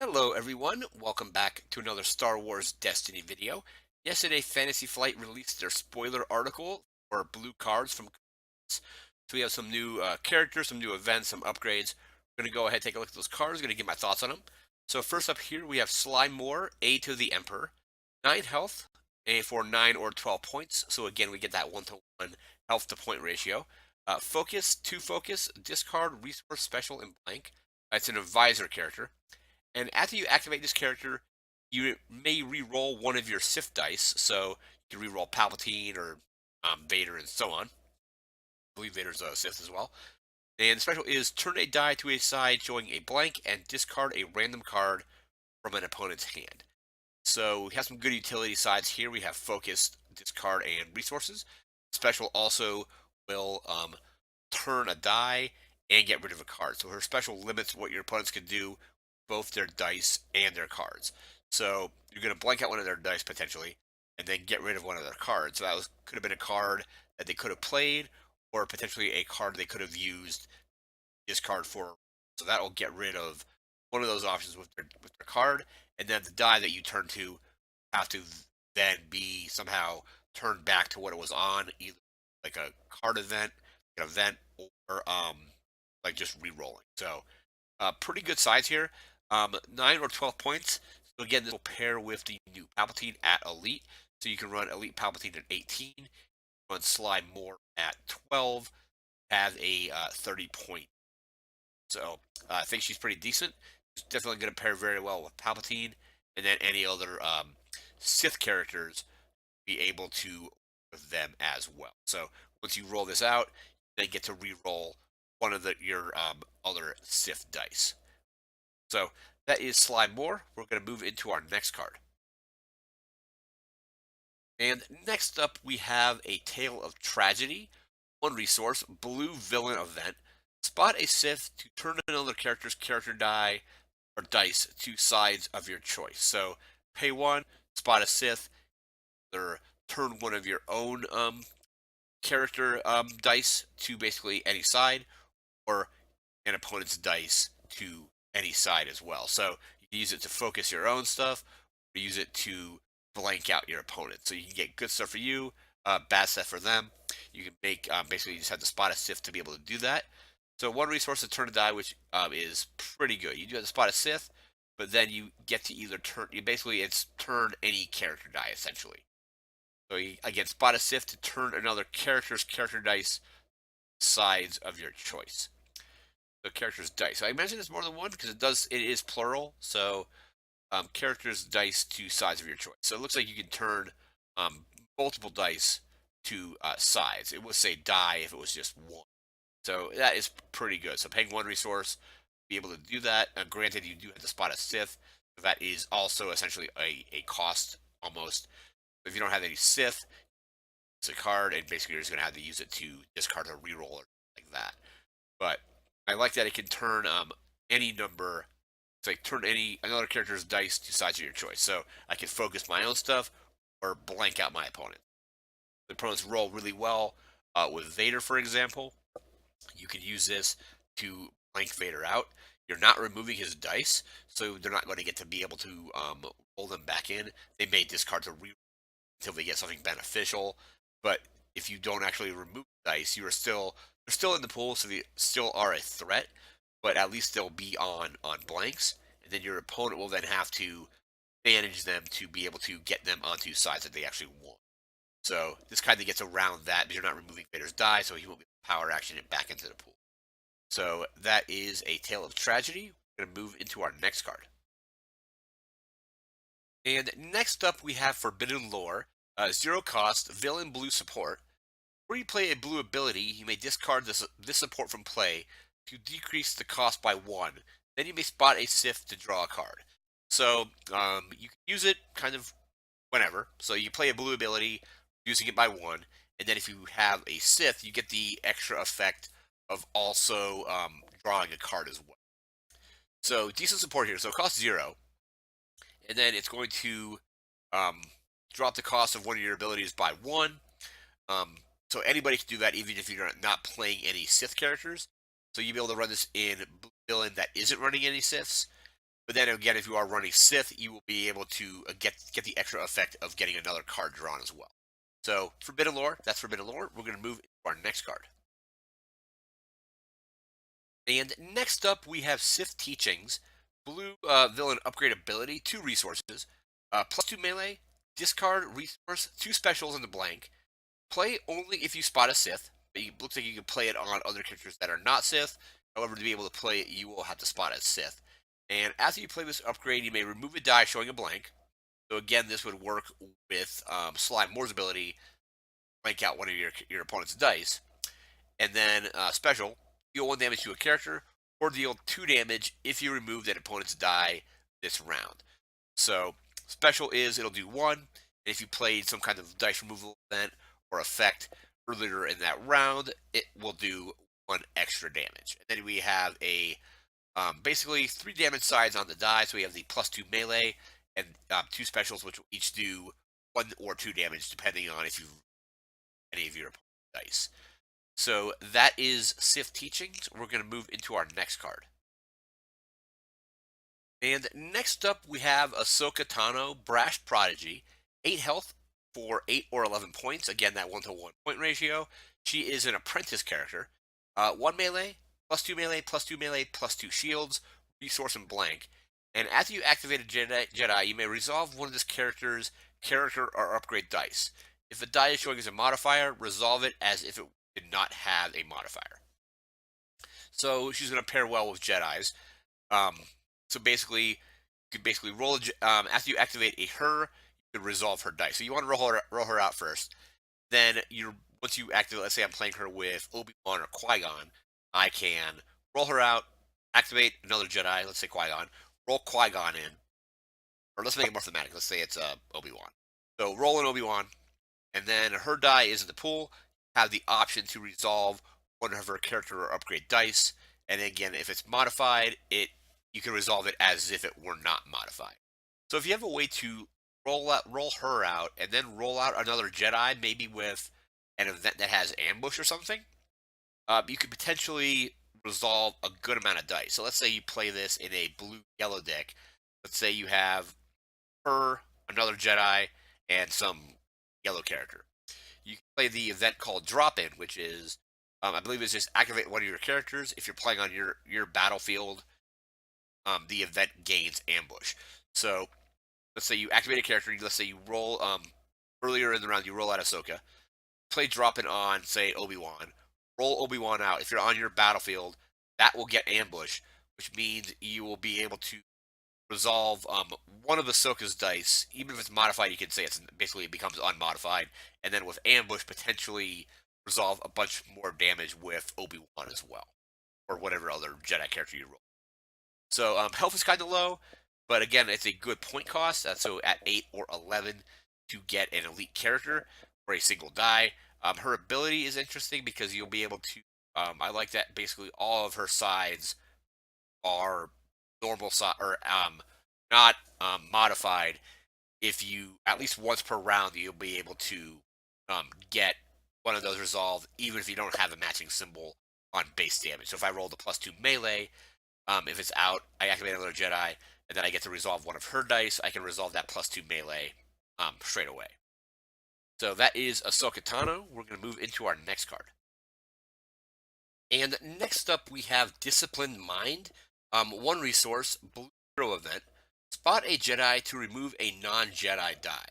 Hello everyone, welcome back to another Star Wars Destiny video. Yesterday, Fantasy Flight released their spoiler article for blue cards from Convergence. So we have some new characters, some new events, some upgrades. We're going to go ahead and take a look at those cards, going to give my thoughts on them. So first up here, we have Slime Moore, A to the Emperor. 9 health, A for 9 or 12 points. So again, we get that 1 to 1 health to point ratio. Focus, 2 focus, discard, resource special, and blank. It's an advisor character. And after you activate this character, you may re-roll one of your Sif dice. So you can re-roll Palpatine or Vader and so on. I believe Vader's a Sith as well. And the special is turn a die to a side showing a blank and discard a random card from an opponent's hand. So we have some good utility sides here. We have focus, discard, and resources. Special also will turn a die and get rid of a card. So her special limits what your opponents can do, both their dice and their cards. So you're going to blank out one of their dice potentially, and then get rid of one of their cards. So could have been a card that they could have played, or potentially a card they could have used discard for. So that will get rid of one of those options with their card, and then the die that you turn to have to then be somehow turned back to what it was on, either like a card event, an event, or like just re-rolling. So pretty good size here. 9 or 12 points. So again, this will pair with the new Palpatine at Elite. So you can run Elite Palpatine at 18, run Slime More at 12, have a 30 point. So I think she's pretty decent. She's definitely going to pair very well with Palpatine, and then any other Sith characters be able to with them as well. So once you roll this out, you then get to re-roll one of your other Sith dice. So that is Slime More. We're going to move into our next card. And next up, we have a Tale of Tragedy. One resource, Blue Villain Event. Spot a Sith to turn another character's character die or dice to sides of your choice. So pay 1, spot a Sith, or turn one of your own character dice to basically any side, or an opponent's dice to any side as well. So you can use it to focus your own stuff, or use it to blank out your opponent. So you can get good stuff for you, bad stuff for them. You can make basically you just have to spot a Sith to be able to do that. So one resource to turn a die, which is pretty good. You do have to spot a Sith, but then you get to either turn. You basically it's turn any character die essentially. So you, again, spot a Sith to turn another character's character dice sides of your choice. The character's dice. So I imagine it's more than one because it is plural. So characters dice to sides of your choice. So it looks like you can turn multiple dice to sides. It would say die if it was just one. So that is pretty good. So paying one resource, be able to do that. Granted, you do have to spot a Sith. So that is also essentially a cost almost. If you don't have any Sith, it's a card, and basically you're just going to have to use it to discard a reroll or like that. But I like that it can turn any number. It's like turn another character's dice to sides of your choice. So I can focus my own stuff or blank out my opponent. The opponents roll really well with Vader, for example. You can use this to blank Vader out. You're not removing his dice, so they're not going to get to be able to roll them back in. They may discard to re until they get something beneficial. But if you don't actually remove the dice, they're still in the pool, so they still are a threat. But at least they'll be on blanks, and then your opponent will then have to manage them to be able to get them onto sides that they actually want. So this kind of gets around that because you're not removing Vader's die, so he won't be able to power action it back into the pool. So that is a Tale of Tragedy. We're going to move into our next card. And next up, we have Forbidden Lore, zero cost, villain blue support. Where you play a blue ability, you may discard this support from play to decrease the cost by 1. Then you may spot a Sith to draw a card. So you can use it kind of whenever. So you play a blue ability, using it by 1, and then if you have a Sith, you get the extra effect of also drawing a card as well. So decent support here. So it costs 0, and then it's going to um, drop the cost of one of your abilities by 1. Um, so anybody can do that, even if you're not playing any Sith characters. So you'll be able to run this in villain that isn't running any Siths. But then again, if you are running Sith, you will be able to get the extra effect of getting another card drawn as well. So Forbidden Lore, that's Forbidden Lore. We're going to move into our next card. And next up, we have Sif Teachings. Blue villain upgrade ability, 2 resources, +2 melee, discard resource, 2 specials in the blank. Play only if you spot a Sith. It looks like you can play it on other characters that are not Sith. However, to be able to play it, you will have to spot a Sith. And after you play this upgrade, you may remove a die showing a blank. So again, this would work with Slime Moore's ability, blank out one of your opponent's dice. And then special, deal 1 damage to a character, or deal 2 damage if you remove that opponent's die this round. So special is it'll do 1, and if you played some kind of dice removal event or effect earlier in that round, it will do 1 extra damage. And then we have a basically 3 damage sides on the die. So we have the +2 melee and 2 specials, which will each do 1 or 2 damage depending on if you any of your opponent's dice. So that is Sif Teachings. We're going to move into our next card. And next up, we have Ahsoka Tano, Brash Prodigy. 8 health for 8 or 11 points. Again, that 1-to-1 point ratio. She is an apprentice character. 1 melee, +2 melee, +2 melee, +2 shields, resource and blank. And after you activate a Jedi, you may resolve one of this character's character or upgrade dice. If a die is showing as a modifier, resolve it as if it did not have a modifier. So she's going to pair well with Jedis. So basically, you could basically roll after you activate a her, you could resolve her dice. So you want to roll her out first. Then once you activate, let's say I'm playing her with Obi-Wan or Qui-Gon, I can roll her out, activate another Jedi, let's say Qui-Gon, roll Qui-Gon in, or let's make it more thematic. Let's say it's Obi-Wan. So roll in Obi-Wan, and then her die is in the pool. You have the option to resolve one of her character or upgrade dice, and again, if it's modified, you can resolve it as if it were not modified. So if you have a way to roll her out and then roll out another Jedi, maybe with an event that has ambush or something, you could potentially resolve a good amount of dice. So let's say you play this in a blue-yellow deck. Let's say you have her, another Jedi, and some yellow character. You can play the event called Drop In, which is, I believe it's just activate one of your characters. If you're playing on your battlefield, the event gains ambush. So let's say you activate a character. Let's say you roll earlier in the round, you roll out Ahsoka. Play Drop In on, say, Obi-Wan. Roll Obi-Wan out. If you're on your battlefield, that will get ambush, which means you will be able to resolve one of Ahsoka's dice. Even if it's modified, you can say it becomes unmodified. And then with ambush, potentially resolve a bunch more damage with Obi-Wan as well, or whatever other Jedi character you roll. So health is kind of low, but again, it's a good point cost. So at 8 or 11 to get an elite character for a single die. Her ability is interesting because you'll be able to. I like that basically all of her sides are normal side or not modified. If you at least once per round, you'll be able to get one of those resolved, even if you don't have a matching symbol on base damage. So if I roll the +2 melee, if it's out, I activate another Jedi, and then I get to resolve one of her dice. I can resolve that +2 melee straight away. So that is Ahsoka Tano. We're going to move into our next card. And next up, we have Disciplined Mind. 1 resource, Blue Hero event. Spot a Jedi to remove a non-Jedi die.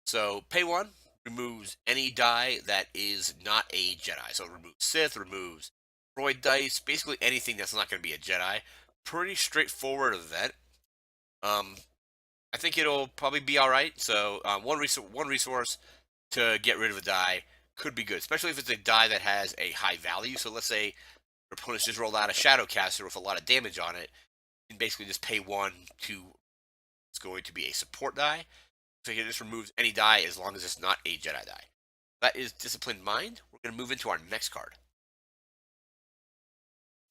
So pay 1, removes any die that is not a Jedi. So it removes Sith, removes droid dice, basically anything that's not going to be a Jedi. Pretty straightforward event. I think it'll probably be all right. So one resource to get rid of a die could be good, especially if it's a die that has a high value. So let's say your opponent's just rolled out a Shadowcaster with a lot of damage on it, and basically just pay 1 to. It's going to be a support die. So it just removes any die as long as it's not a Jedi die. That is Disciplined Mind. We're going to move into our next card.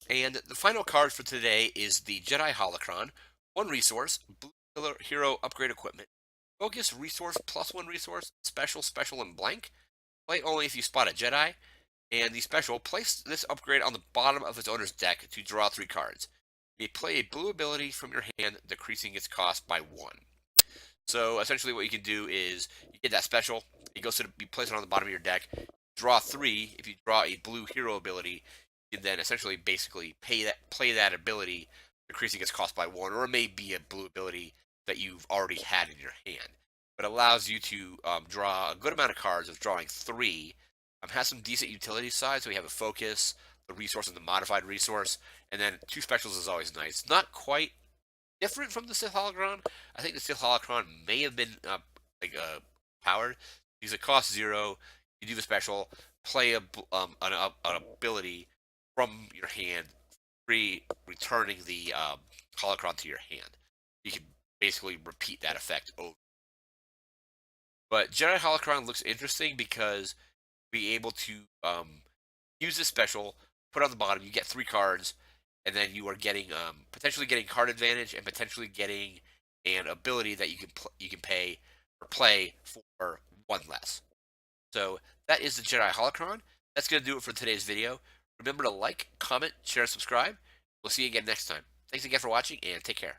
And the final card for today is the Jedi Holocron. 1 resource, Blue Hero upgrade equipment. Focus resource +1 resource, special, and blank. Play only if you spot a Jedi. And the special, place this upgrade on the bottom of its owner's deck to draw 3 cards. You may play a blue ability from your hand, decreasing its cost by 1. So essentially what you can do is you get that special, it goes to you place it on the bottom of your deck, draw 3. If you draw a blue hero ability, you can then essentially basically play that ability, decreasing its cost by 1, or it may be a blue ability that you've already had in your hand. But it allows you to draw a good amount of cards of drawing 3. Has some decent utility side, so we have a focus, the resource, and the modified resource, and then 2 specials is always nice. Not quite different from the Sith Holocron. I think the Sith Holocron may have been powered because it costs 0. You do the special, play an ability from your hand, returning the Holocron to your hand. You can basically repeat that effect over. But Jedi Holocron looks interesting because be able to use this special, put on the bottom, you get 3 cards, and then you are getting potentially getting card advantage and potentially getting an ability that you can pay or play for 1 less. So that is the Jedi Holocron. That's going to do it for today's video. Remember to like, comment, share, and subscribe. We'll see you again next time. Thanks again for watching, and take care.